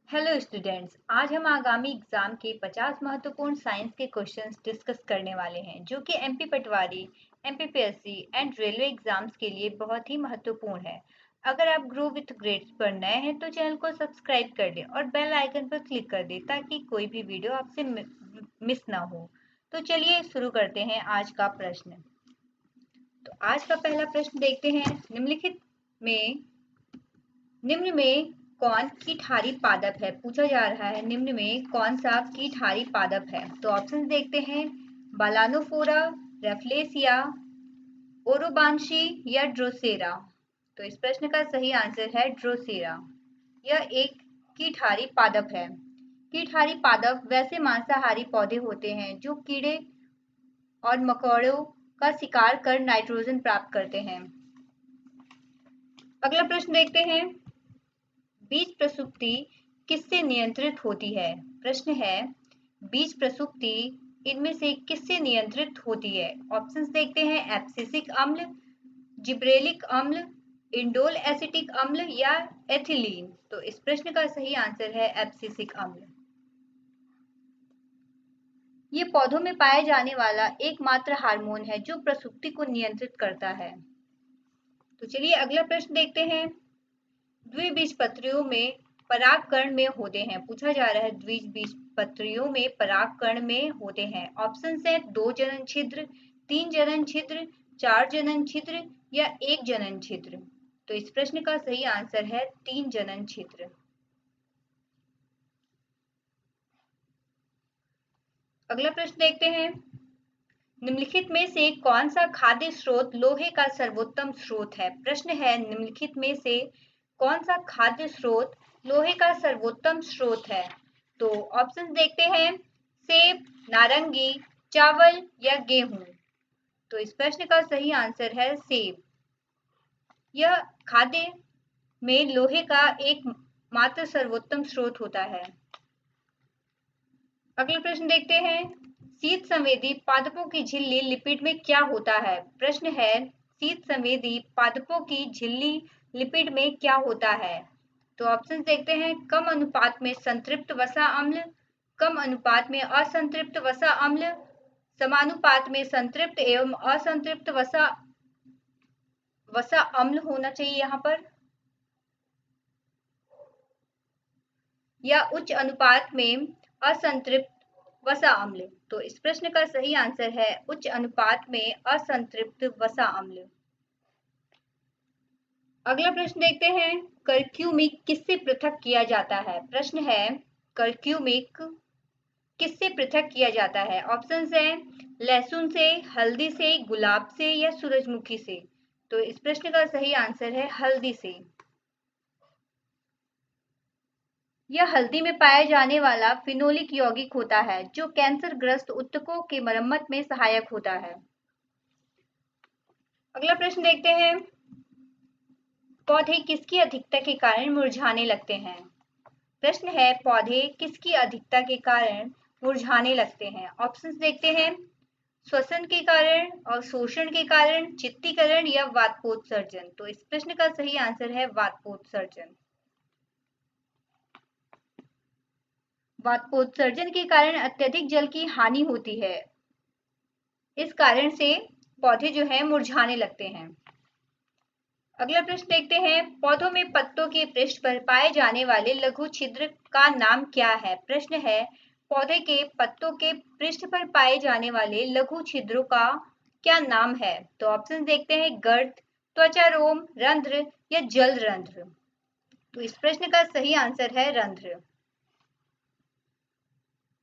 Hello students, आज हम आगामी एग्जाम के 50 महत्वपूर्ण साइंस के क्वेश्चंस डिस्कस करने वाले हैं जो कि MP Patwari, MPPSC and railway exams के लिए बहुत ही महत्वपूर्ण है। अगर आप ग्रो विथ ग्रेड्स पर नए हैं तो चैनल को सब्सक्राइब कर दें और बेल आइकन पर क्लिक कर दें ताकि कोई भी वीडियो आपसे मिस ना हो। तो चलिए शुरू करते हैं आज का प्रश्न। तो आज का पहला प्रश्न देखते हैं। निम्न में कौन कीटहारी पादप है? पूछा जा रहा है निम्न में कौन सा कीटहारी पादप है। तो ऑप्शन देखते हैं, बालानोफोरा, रेफ्लेसिया, ओरोबांशी या ड्रोसेरा। तो इस प्रश्न का सही आंसर है ड्रोसेरा। यह एक कीटहारी पादप है। कीटहारी पादप वैसे मांसाहारी पौधे होते हैं जो कीड़े और मकोड़ों का शिकार कर नाइट्रोजन प्राप्त करते हैं। अगला प्रश्न देखते हैं, बीज प्रसुप्ति किससे नियंत्रित होती है? प्रश्न है, बीज प्रसुप्ति इनमें से किससे नियंत्रित होती है? ऑप्शंस देखते हैं, एब्सिसिक अम्ल, जिब्रेलिक अम्ल, इंडोल एसिटिक अम्ल या एथिलीन। तो इस प्रश्न का सही आंसर है एब्सिसिक अम्ल। ये पौधों में पाए जाने वाला एकमात्र हार्मोन है जो प्रसुप्ति को नियंत्रित करता है। तो चलिए अगला प्रश्न देखते हैं, द्विबीजपत्रियों में परागकण में होते हैं। पूछा जा रहा है द्विबीजपत्रियों में परागकण में होते हैं। ऑप्शन है 2 जनन छिद्र, 3 जनन छिद्र, 4 जनन छिद्र या 1 जनन छिद्र। तो इस प्रश्न का सही आंसर है 3 जनन छिद्र। अगला प्रश्न देखते हैं, निम्नलिखित में से कौन सा खाद्य स्रोत लोहे का सर्वोत्तम स्रोत है? प्रश्न है, निम्नलिखित में से कौन सा खाद्य स्रोत लोहे का सर्वोत्तम स्रोत है? तो ऑप्शन देखते हैं, सेब, नारंगी, चावल या गेहूं। तो इस प्रश्न का सही आंसर है सेब। यह खाद्य में लोहे का एक मात्र सर्वोत्तम स्रोत होता है। अगला प्रश्न देखते हैं, शीत संवेदी पादपों की झिल्ली लिपिड में क्या होता है? प्रश्न है, शीत संवेदी पादपों की झिल्ली लिपिड में क्या होता है? तो ऑप्शन देखते हैं, कम अनुपात में संतृप्त वसा अम्ल, कम अनुपात में असंतृप्त वसा अम्ल, समानुपात में संतृप्त एवं असंतृप्त वसा अम्ल होना चाहिए यहाँ पर, या उच्च अनुपात में असंतृप्त वसा अम्ल। तो इस प्रश्न का सही आंसर है उच्च अनुपात में असंतृप्त वसा अम्ल। अगला प्रश्न देखते हैं, कर्क्यूमिक किससे पृथक किया जाता है? प्रश्न है, कर्क्यूमिक किससे पृथक किया जाता है? ऑप्शंस है, लहसुन से, हल्दी से, गुलाब से या सूरजमुखी से। तो इस प्रश्न का सही आंसर है हल्दी से। यह हल्दी में पाया जाने वाला फिनोलिक यौगिक होता है जो कैंसर ग्रस्त ऊतकों के मरम्मत में सहायक होता है। अगला प्रश्न देखते हैं, पौधे किसकी अधिकता के कारण मुरझाने लगते हैं? प्रश्न है, पौधे किसकी अधिकता के कारण मुरझाने लगते हैं? ऑप्शंस देखते हैं, श्वसन के कारण, अवशोषण के कारण, चित्तीकरण या वातपोत्सर्जन। तो इस प्रश्न का सही आंसर है वातपोत्सर्जन। वातपोत्सर्जन के कारण अत्यधिक जल की हानि होती है। इस कारण से पौधे जो है मुरझाने लगते हैं। अगला प्रश्न देखते हैं, पौधों में पत्तों के पृष्ठ पर पाए जाने वाले लघु छिद्र का नाम क्या है? प्रश्न है, पौधे के पत्तों के पृष्ठ पर पाए जाने वाले लघु छिद्रों का क्या नाम है? तो ऑप्शन देखते हैं, गर्त, त्वचारोम, रंध्र या जल रंध्र। तो इस प्रश्न का सही आंसर है रंध्र।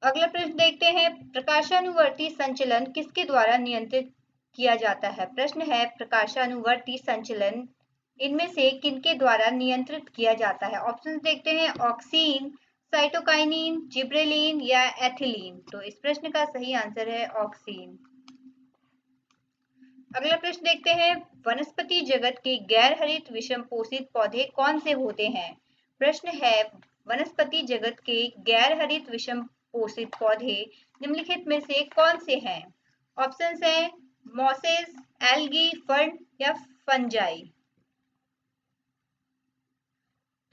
अगला प्रश्न देखते हैं, प्रकाशानुवर्ती संचलन किसके द्वारा नियंत्रित किया जाता है? प्रश्न है, प्रकाशानुवर्ती संचलन इनमें से किनके द्वारा नियंत्रित किया जाता है? ऑप्शंस देखते हैं, ऑक्सीन, साइटोकाइनिन, जिब्रेलिन या एथिलीन। तो इस प्रश्न का सही आंसर है ऑक्सीन। अगला प्रश्न देखते हैं, वनस्पति जगत के गैर हरित विषम पोषित पौधे कौन से होते हैं? प्रश्न है, वनस्पति जगत के गैर हरित विषम पोषित पौधे निम्नलिखित में से कौन से हैं? ऑप्शंस हैं, मॉसेस, एल्गी, फर्न या फंजाई।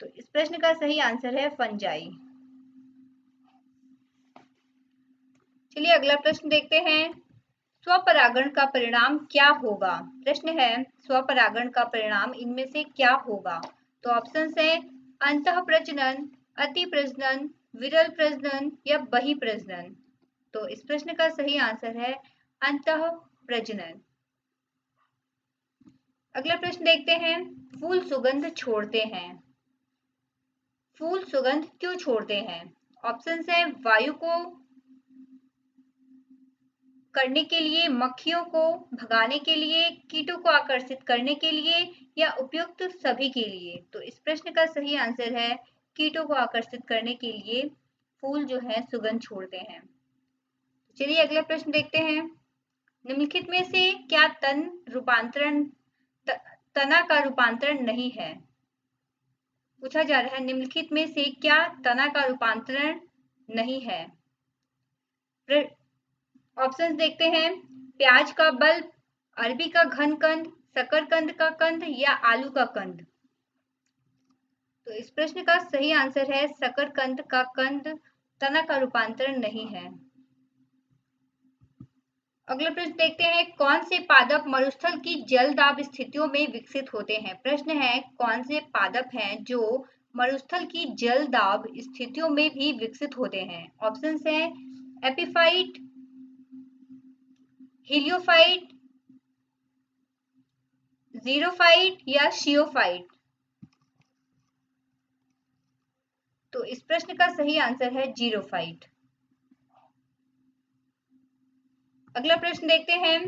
तो इस प्रश्न का सही आंसर है फंजाई। चलिए अगला प्रश्न देखते हैं। स्वपरागण का परिणाम क्या होगा? प्रश्न है स्वपरागण का परिणाम इनमें से क्या होगा? तो ऑप्शंस है अंतःप्रजनन, अति प्रजनन, विरल प्रजनन या बहि प्रजनन। तो इस प्रश्न का सही आंसर है अंतःप्रजनन। अगला प्रश्न देखते हैं। फूल सुगंध छोड़ते हैं। फूल सुगंध क्यों छोड़ते हैं? ऑप्शंस है वायु को करने के लिए, मक्खियों को भगाने के लिए, कीटों को आकर्षित करने के लिए या उपयुक्त सभी के लिए। तो इस प्रश्न का सही आंसर है कीटों को आकर्षित करने के लिए फूल जो है सुगंध छोड़ते हैं। चलिए अगला प्रश्न देखते हैं। निम्नलिखित में से क्या तना का रूपांतरण नहीं है? पूछा जा रहा है निम्नलिखित में से क्या तना का रूपांतरण नहीं है? ऑप्शंस देखते हैं। प्याज का बल्ब, अरबी का घन कंद, शकरकंद का कंद या आलू का कंद। तो इस प्रश्न का सही आंसर है शकरकंद का कंद तना का रूपांतरण नहीं है। अगला प्रश्न देखते हैं। कौन से पादप मरुस्थल की जल दाब स्थितियों में विकसित होते हैं? प्रश्न है कौन से पादप हैं जो मरुस्थल की जल दाब स्थितियों में भी विकसित होते हैं? ऑप्शंस है एपिफाइट, हीलियोफाइट, जीरोफाइट या शियोफाइट। तो इस प्रश्न का सही आंसर है जीरोफाइट। अगला प्रश्न देखते हैं।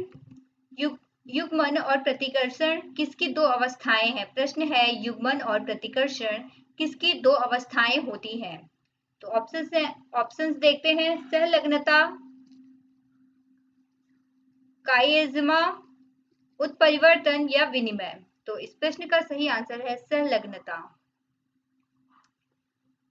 युग्मन और प्रतिकर्षण किसकी दो अवस्थाएं हैं? प्रश्न है युग्मन और प्रतिकर्षण किसकी दो अवस्थाएं होती हैं? तो ऑप्शंस देखते हैं। सहलग्नता, काइएज्मा, उत्परिवर्तन या विनिमय। तो इस प्रश्न का सही आंसर है सहलग्नता।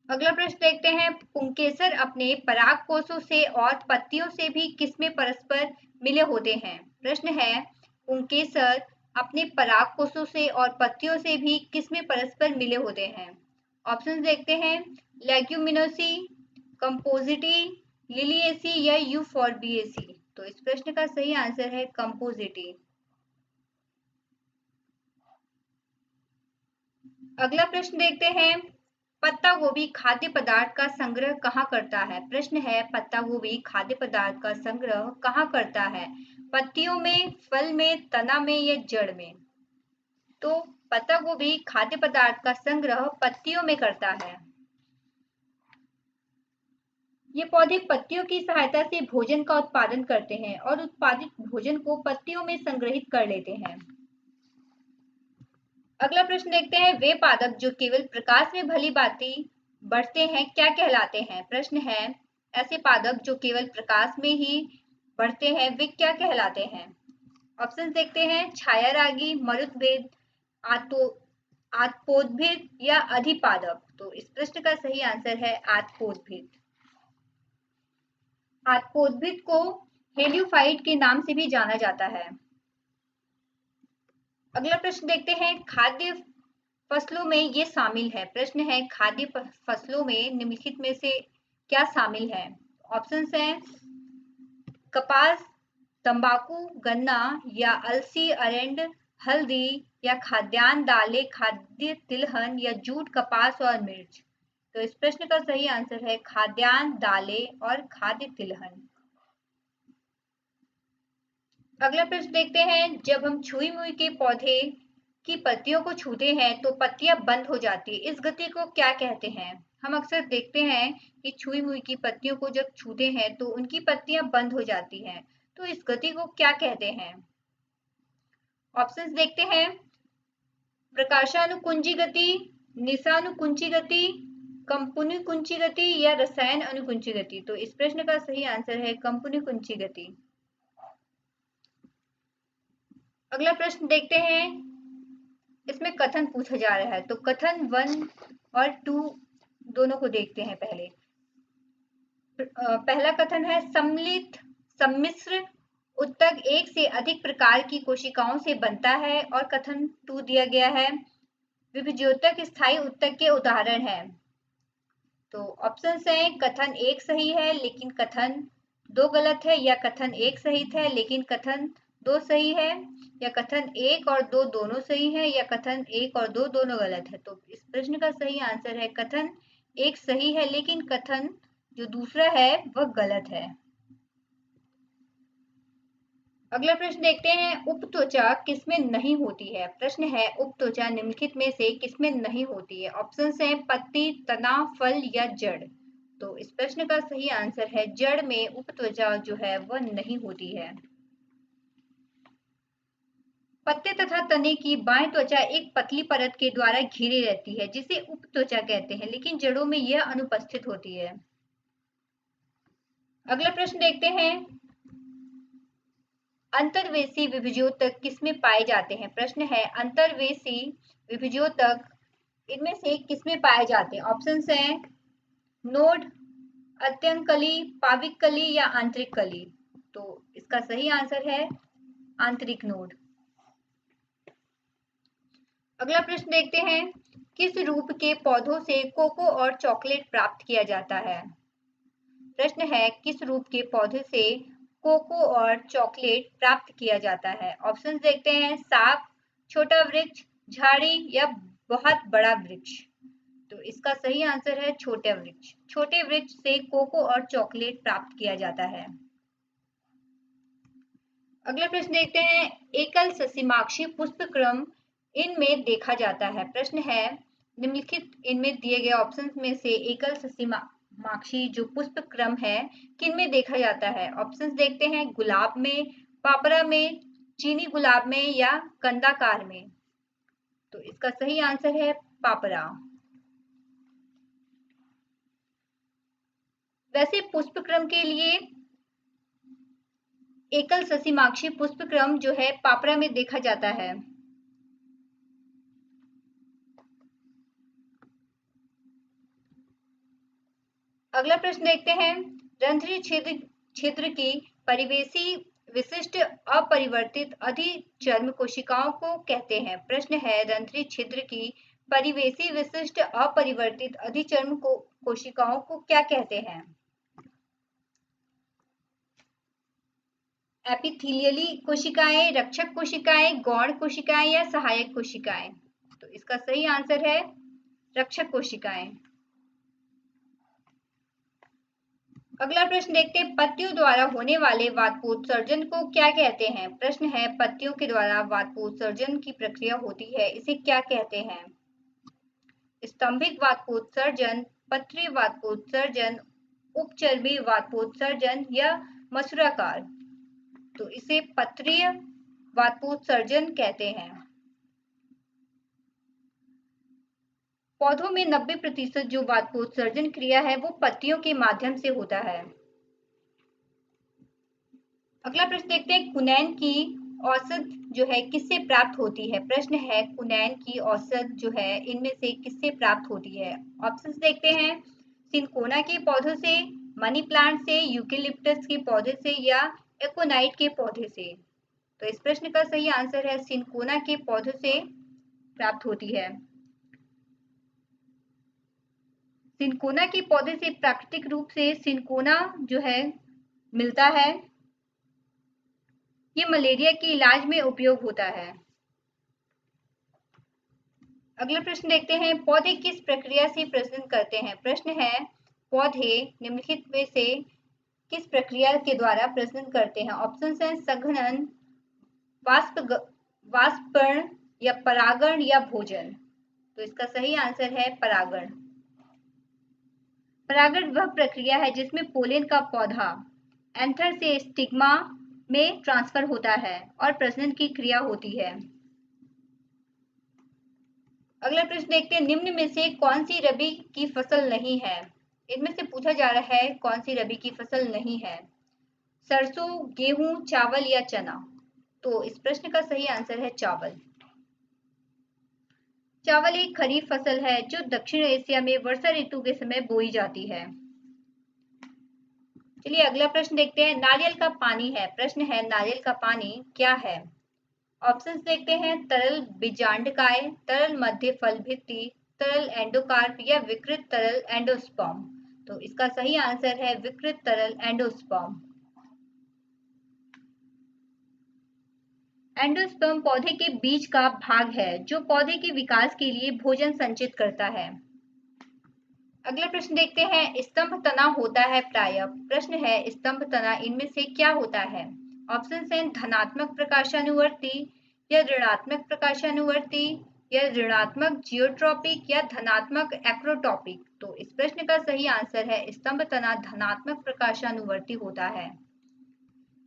अगला प्रश्न देखते हैं। पुंकेसर अपने परागकोशों से और पत्तियों से भी किसमें परस्पर मिले होते हैं? प्रश्न है पुंकेसर अपने परागकोशों से और पत्तियों से भी किसमें परस्पर मिले होते हैं? ऑप्शन देखते हैं। लेग्यूमिनोसी, कंपोजिटी, लिलिएसी या यूफोर्बिएसी। तो इस प्रश्न का सही आंसर है कंपोजिटी। अगला प्रश्न देखते हैं। पत्ता गोभी खाद्य पदार्थ का संग्रह कहाँ करता है? प्रश्न है पत्ता गोभी खाद्य पदार्थ का संग्रह कहाँ करता है? पत्तियों में, फल में, तना में या जड़ में? तो पत्ता गोभी खाद्य पदार्थ का संग्रह पत्तियों में करता है। ये पौधे पत्तियों की सहायता से भोजन का उत्पादन करते हैं और उत्पादित भोजन को पत्तियों में संग्रहित कर लेते हैं। अगला प्रश्न देखते हैं। वे पादप जो केवल प्रकाश में भली भांति बढ़ते हैं क्या कहलाते हैं? प्रश्न है ऐसे पादप जो केवल प्रकाश में ही बढ़ते हैं वे क्या कहलाते हैं? ऑप्शन देखते हैं। छायारागी, मरुद्भिद, आत्पोद्भिद या अधिपादप। तो इस प्रश्न का सही आंसर है आत्पोद्भिद। आत्पोद्भिद को हेलियोफाइट के नाम से भी जाना जाता है। अगला प्रश्न देखते हैं। खाद्य फसलों में ये शामिल है। प्रश्न है खाद्य फसलों में निम्नलिखित में से क्या शामिल है? ऑप्शंस हैं कपास, तंबाकू, गन्ना या अलसी, अरंड, हल्दी या खाद्यान्न दालें, खाद्य तिलहन या जूट, कपास और मिर्च। तो इस प्रश्न का सही आंसर है खाद्यान्न दालें और खाद्य तिलहन। अगला प्रश्न देखते हैं। जब हम छुई मुई के पौधे की पत्तियों को छूते हैं तो पत्तियां बंद हो जाती है, इस गति को क्या कहते हैं? हम अक्सर देखते हैं कि छुई मुई की पत्तियों को जब छूते हैं तो उनकी पत्तियां बंद हो जाती हैं, तो इस गति को क्या कहते हैं? ऑप्शंस देखते हैं। प्रकाशानुकुंजी गति, निशानुकुंजी गति, कंपनुकुंजी गति या रसायन अनुकुंजी गति। तो इस प्रश्न का सही आंसर है कंपनुकुंजी गति। अगला प्रश्न देखते हैं। इसमें कथन पूछा जा रहा है, तो कथन 1 और 2 दोनों को देखते हैं। पहला कथन है सम्मिलित सम्मिश्र उत्तक एक से अधिक प्रकार की कोशिकाओं से बनता है। और कथन 2 दिया गया है विभज्योतक स्थायी उत्तक के उदाहरण हैं। तो ऑप्शंस हैं कथन एक सही है लेकिन कथन दो गलत है, या कथन एक सही है लेकिन कथन दो सही है, या कथन एक और दो दोनों सही है, या कथन एक और दो दोनों गलत है। तो इस प्रश्न का सही आंसर है कथन एक सही है लेकिन कथन जो दूसरा है वह गलत है। अगला प्रश्न देखते हैं, उपत्वचा किसमें नहीं होती है। प्रश्न है उपत्वचा निम्नलिखित में से किसमें नहीं होती है। ऑप्शंस हैं पत्ती, तना, फल या जड़। तो इस प्रश्न का सही आंसर है जड़ में उपत्वचा जो है वह नहीं होती है। पत्ते तथा तने की बाह्य त्वचा एक पतली परत के द्वारा घिरी रहती है जिसे उपत्वचा कहते हैं, लेकिन जड़ों में यह अनुपस्थित होती है। अगला प्रश्न देखते हैं, अंतर्वेशी विभज्योतक किसमें पाए जाते हैं। प्रश्न है अंतर्वेशी विभज्योतक इनमें से किसमें पाए जाते हैं। ऑप्शंस हैं नोड, अत्यंकली, पाविक कली या आंतरिक कली। तो इसका सही आंसर है आंतरिक नोड। अगला प्रश्न देखते हैं, किस रूप के पौधों से कोको और चॉकलेट प्राप्त किया जाता है। प्रश्न है किस रूप के पौधे से कोको और चॉकलेट प्राप्त किया जाता है। ऑप्शन देखते हैं साग, छोटा वृक्ष, झाड़ी या बहुत बड़ा वृक्ष। तो इसका सही आंसर है छोटे वृक्ष। छोटे वृक्ष से कोको और चॉकलेट प्राप्त किया जाता है। अगला प्रश्न देखते हैं, एकल ससीमाक्षी पुष्पक्रम इनमें देखा जाता है। प्रश्न है निम्नलिखित इनमें दिए गए ऑप्शन में से एकल ससीमाक्षी जो पुष्पक्रम है किनमें देखा जाता है। ऑप्शंस देखते हैं गुलाब में, पापरा में, चीनी गुलाब में या कंदाकार में। तो इसका सही आंसर है पापरा। वैसे पुष्पक्रम के लिए एकल ससीमाक्षी पुष्पक्रम जो है पापरा में देखा जाता है। अगला प्रश्न देखते हैं, रंध्रीय क्षेत्र की परिवेशी विशिष्ट अपरिवर्तित अधिचर्म कोशिकाओं को कहते हैं। प्रश्न है रंध्रीय क्षेत्र की परिवेशी विशिष्ट अपरिवर्तित अधिचर्म कोशिकाओं को क्या कहते हैं। एपिथेलियली कोशिकाएं, रक्षक कोशिकाएं, गौण कोशिकाएं या सहायक कोशिकाएं। तो इसका सही आंसर है रक्षक कोशिकाएं। अगला प्रश्न देखते हैं, पत्तियों द्वारा होने वाले वातकोत्सर्जन को क्या कहते हैं। प्रश्न है पत्तियों के द्वारा वातकोत्सर्जन की प्रक्रिया होती है, इसे क्या कहते हैं। स्तंभिक वातकोत्सर्जन, पत्रीय वातकोत्सर्जन, उपचर्बी वातकोत्सर्जन या मसूराकार। तो इसे पत्रीय वातकोत्सर्जन कहते हैं। पौधों में 90% जो वातकोत्सर्जन क्रिया है वो पत्तियों के माध्यम से होता है। अगला प्रश्न देखते हैं, कुनैन की औसत जो है किससे प्राप्त होती है। प्रश्न है कुनैन की औसत जो है इनमें से किससे प्राप्त होती है। ऑप्शंस देखते हैं सिनकोना के पौधों से, मनी प्लांट से, यूकेलिप्टस के पौधे से या एकोनाइट के पौधे से। तो इस प्रश्न का सही आंसर है सिनकोना के पौधों से प्राप्त होती है। सिनकोना के पौधे से प्राकृतिक रूप से सिनकोना जो है मिलता है। ये मलेरिया के इलाज में उपयोग होता है। अगला प्रश्न देखते हैं, पौधे किस प्रक्रिया से प्रजनन करते हैं। प्रश्न है पौधे निम्नलिखित में से किस प्रक्रिया के द्वारा प्रजनन करते हैं। ऑप्शन हैं संघनन, वाष्पकरण या परागण या भोजन। तो इसका सही आंसर है परागण। परागण वह प्रक्रिया है जिसमें पोलेन का पौधा एंथर से स्टिग्मा में ट्रांसफर होता है और प्रजनन की क्रिया होती है। अगला प्रश्न देखते हैं, निम्न में से कौन सी रबी की फसल नहीं है। इनमें से पूछा जा रहा है कौन सी रबी की फसल नहीं है। सरसों, गेहूं, चावल या चना। तो इस प्रश्न का सही आंसर है चावल। चावल एक खरीफ फसल है जो दक्षिण एशिया में वर्षा ऋतु के समय बोई जाती है। चलिए अगला प्रश्न देखते हैं, नारियल का पानी है। प्रश्न है नारियल का पानी क्या है। ऑप्शंस देखते हैं, तरल बीजांडकाय, तरल मध्य फल भित्ति, तरल एंडोकार्प या विकृत तरल एंडोस्पर्म। तो इसका सही आंसर है विकृत तरल एंडोस्पर्म। एंडोस्पर्म पौधे के बीज का भाग है जो पौधे के विकास के लिए भोजन संचित करता है। अगला प्रश्न देखते हैं, स्तंभ तना होता है प्रायः। प्रश्न है, स्तंभ तना इनमें से क्या होता है? ऑप्शन है धनात्मक प्रकाशानुवर्ती या ऋणात्मक प्रकाशानुवर्ती या ऋणात्मक जियोट्रॉपिक या धनात्मक एक्रोटॉपिक। तो इस प्रश्न का सही आंसर है स्तंभ तना धनात्मक प्रकाशानुवर्ती होता है।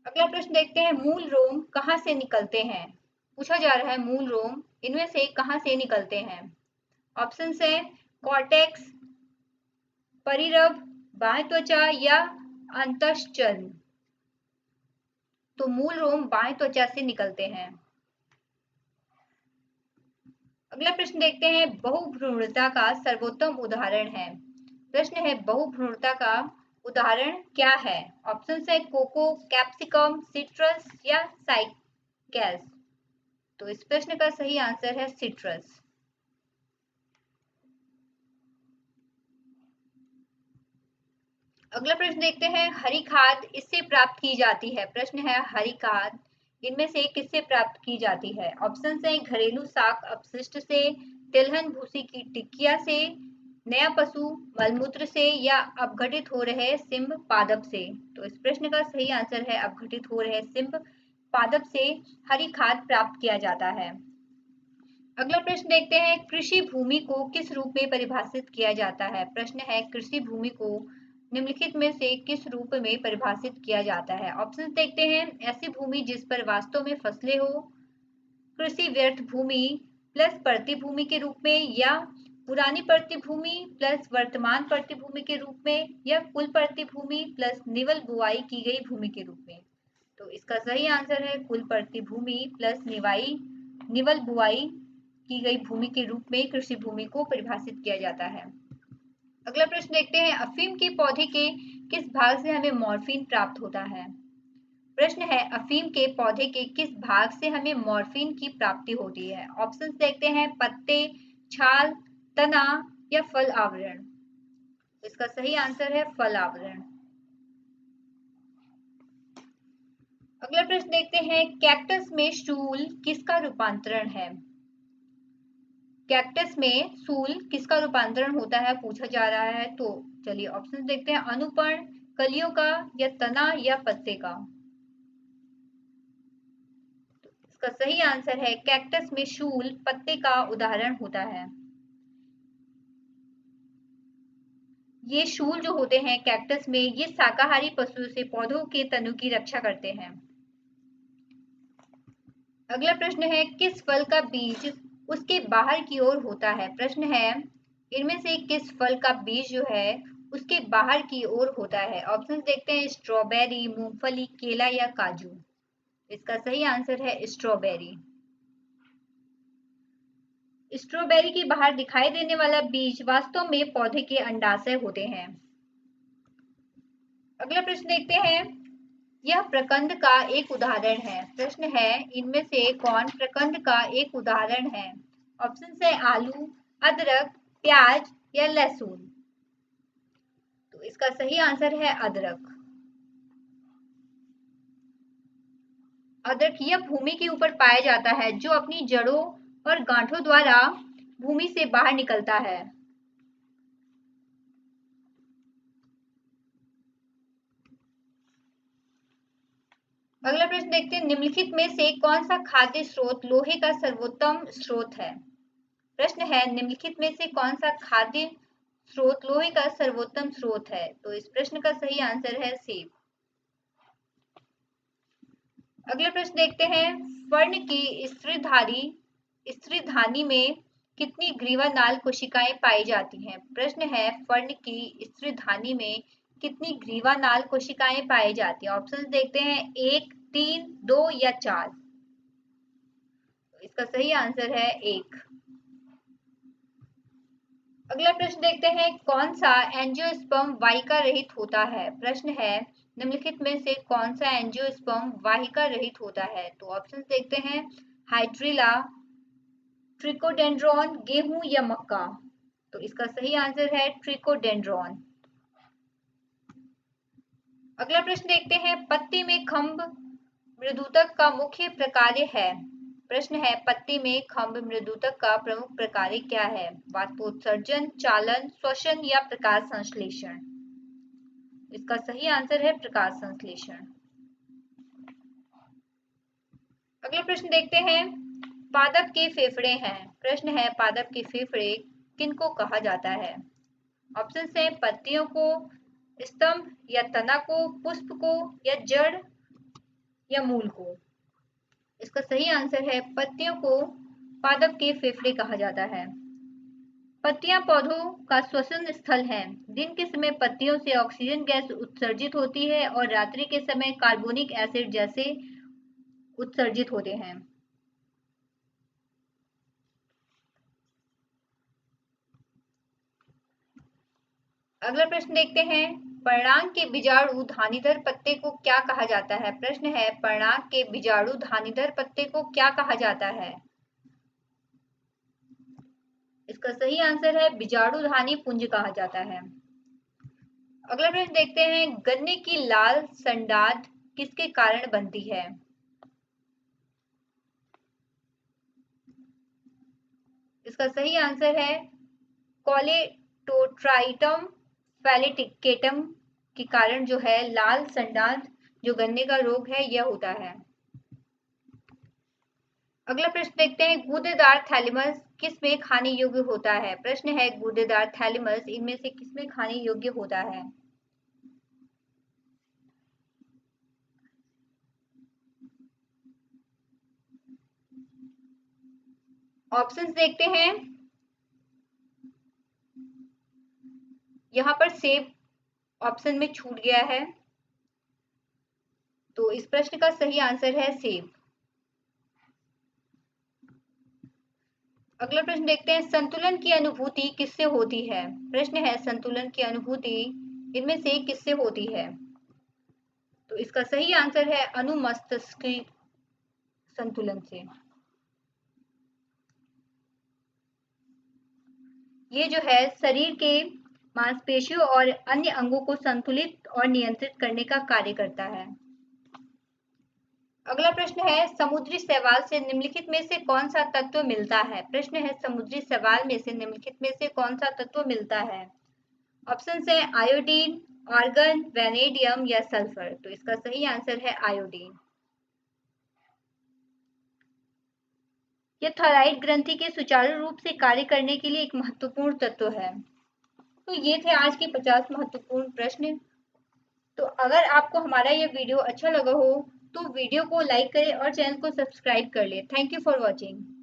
अगला प्रश्न देखते हैं, मूल रोम कहाँ से निकलते हैं? पूछा जा रहा है मूल रोम इनमें से कहाँ से निकलते हैं? ऑप्शन है कॉर्टेक्स, परिरव, बाह्य त्वचा या अंतःचर्म। तो मूल रोम बाह्य त्वचा से निकलते हैं। अगला प्रश्न देखते हैं, बहुभ्रूणता का सर्वोत्तम उदाहरण है। प्रश्न है, बहुभ्रूणता का उदाहरण क्या है? ऑप्शन है कोको, कैप्सिकम, सिट्रस या साइकैस। तो इस प्रश्न का सही आंसर है सिट्रस। अगला प्रश्न देखते हैं, हरी खाद इससे प्राप्त की जाती है। प्रश्न है, हरी खाद इनमें से किससे प्राप्त की जाती है? ऑप्शन है घरेलू शाक अपशिष्ट से, तिलहन भूसी की टिक्किया से, नया पशु मलमूत्र से या अपघटित हो रहे सिंब पादप से। तो इस प्रश्न का सही आंसर है अपघटित हो रहे सिंब पादप से हरी खाद प्राप्त किया जाता है। अगला प्रश्न देखते हैं, कृषि भूमि को किस रूप में परिभाषित किया जाता है? प्रश्न है, कृषि भूमि को निम्नलिखित में से किस रूप में परिभाषित किया जाता है? ऑप्शन देखते हैं, ऐसी भूमि जिस पर वास्तव में फसलें हो, कृषि व्यर्थ भूमि प्लस प्रतिभूमि के रूप में, या पुरानी प्रतिभूमि प्लस वर्तमान प्रतिभूमि के रूप में, या कुल प्रतिभूमि प्लस निवल बुआई की गई भूमि के रूप में। तो इसका सही आंसर है कुल प्रतिभूमि प्लस निवल बुआई की गई भूमि के रूप में कृषि भूमि को परिभाषित किया जाता है। अगला प्रश्न देखते हैं, अफीम के पौधे के किस भाग से हमें मॉर्फिन प्राप्त होता है? प्रश्न है, अफीम के पौधे के किस भाग से हमें मॉर्फिन की प्राप्ति होती है? ऑप्शन देखते हैं, पत्ते, छाल, तना या फल आवरण। इसका सही आंसर है फल आवरण। अगला प्रश्न देखते हैं, कैक्टस में शूल किसका रूपांतरण है? कैक्टस में सूल किसका रूपांतरण होता है पूछा जा रहा है। तो चलिए ऑप्शन देखते हैं, अनुपर्ण, कलियों का या तना या पत्ते का। तो इसका सही आंसर है कैक्टस में शूल पत्ते का उदाहरण होता है। ये शूल जो होते हैं कैक्टस में, ये शाकाहारी पशुओं से पौधों के तनु की रक्षा करते हैं। अगला प्रश्न है, किस फल का बीज उसके बाहर की ओर होता है? प्रश्न है, इनमें से किस फल का बीज जो है उसके बाहर की ओर होता है? ऑप्शन देखते हैं, स्ट्रॉबेरी, मूंगफली, केला या काजू। इसका सही आंसर है स्ट्रॉबेरी। स्ट्रॉबेरी के बाहर दिखाई देने वाला बीज वास्तव में पौधे के अंडाशय होते हैं। अगला प्रश्न देखते हैं, यह प्रकंद का एक उदाहरण है। प्रश्न है, इनमें से कौन प्रकंद का एक उदाहरण है? ऑप्शन है आलू, अदरक, प्याज या लहसुन। तो इसका सही आंसर है अदरक। अदरक यह भूमि के ऊपर पाया जाता है जो अपनी जड़ों और गांठों द्वारा भूमि से बाहर निकलता है। अगला प्रश्न देखते हैं, निम्नलिखित में से कौन सा खाद्य स्रोत लोहे का सर्वोत्तम स्रोत है? प्रश्न है, निम्नलिखित में से कौन सा खाद्य स्रोत लोहे का सर्वोत्तम स्रोत है? तो इस प्रश्न का सही आंसर है सेब। अगला प्रश्न देखते हैं, फर्ण की स्त्रीधानी में कितनी ग्रीवानाल कोशिकाएं पाई जाती हैं? प्रश्न है, फर्ण की स्त्रीधानी में कितनी ग्रीवानाल कोशिकाएं पाई जाती हैं? ऑप्शन देखते हैं, 1, 3, 2 या 4। इसका सही आंसर है 1। अगला प्रश्न देखते हैं, कौन सा एंजियोस्पर्म वाहिका रहित होता है? प्रश्न है, निम्नलिखित में से कौन सा एंजियोस्पर्म वाहिका रहित होता है? तो ऑप्शन देखते हैं, हाइड्रिला, ट्रिकोडेंड्रॉन, गेहूं या मक्का? तो इसका सही आंसर है ट्रिकोडेंड्रॉन। अगला प्रश्न देखते हैं, पत्ती में खंभ मृदुतक का मुख्य प्रकार्य है। प्रश्न है, पत्ती में खंभ मृदुतक का प्रमुख प्रकार्य क्या है? वाष्पोत्सर्जन, चालन, श्वसन या प्रकाश संश्लेषण? इसका सही आंसर है प्रकाश संश्लेषण। अगला प्रश्न देखते हैं, पादप के फेफड़े हैं। प्रश्न है, पादप के फेफड़े किनको कहा जाता है? ऑप्शन है पत्तियों को, स्तंभ या तना को, पुष्प को या जड़ या मूल को? इसका सही आंसर है पत्तियों को पादप के फेफड़े कहा जाता है। पत्तियां पौधों का श्वसन स्थल है। दिन के समय पत्तियों से ऑक्सीजन गैस उत्सर्जित होती है और रात्रि के समय कार्बोनिक एसिड जैसे उत्सर्जित होते हैं। अगला प्रश्न देखते हैं, पर्णांक के बीजाणु धानीधर पत्ते को क्या कहा जाता है? प्रश्न है, पर्णांक के बीजाणु धानीधर पत्ते को क्या कहा जाता है? इसका सही आंसर है बीजाणुधानी पुंज कहा जाता है। अगला प्रश्न देखते हैं, गन्ने की लाल संडाद किसके कारण बनती है? इसका सही आंसर है कोलेटोट्राइटम फेलिकेटम के कारण जो है लाल संडाद जो गन्ने का रोग है यह होता है। अगला प्रश्न देखते हैं, गूदेदार थैलेमस किसमें खाने योग्य होता है? प्रश्न है, गूदेदार थैलेमस इनमें से किसमें खाने योग्य होता है? ऑप्शंस देखते हैं, यहाँ पर सेब ऑप्शन में छूट गया है, तो इस प्रश्न का सही आंसर है सेब। अगला प्रश्न देखते हैं, संतुलन की अनुभूति किससे होती है? प्रश्न है, संतुलन की अनुभूति इनमें से किससे होती है? तो इसका सही आंसर है अनुमस्तिष्क संतुलन से। ये जो है शरीर के मांसपेशियों और अन्य अंगों को संतुलित और नियंत्रित करने का कार्य करता है। अगला प्रश्न है, समुद्री शैवाल से निम्नलिखित में से कौन सा तत्व मिलता है? प्रश्न है, समुद्री शैवाल में से निम्नलिखित में से कौन सा तत्व मिलता है? ऑप्शन है आयोडीन, आर्गन, वेनेडियम या सल्फर? तो इसका सही आंसर है आयोडीन। यह थायराइड ग्रंथि के सुचारू रूप से कार्य करने के लिए एक महत्वपूर्ण तत्व है। तो ये थे आज के 50 महत्वपूर्ण प्रश्न। तो अगर आपको हमारा ये वीडियो अच्छा लगा हो तो वीडियो को लाइक करें और चैनल को सब्सक्राइब कर लें। Thank you for watching.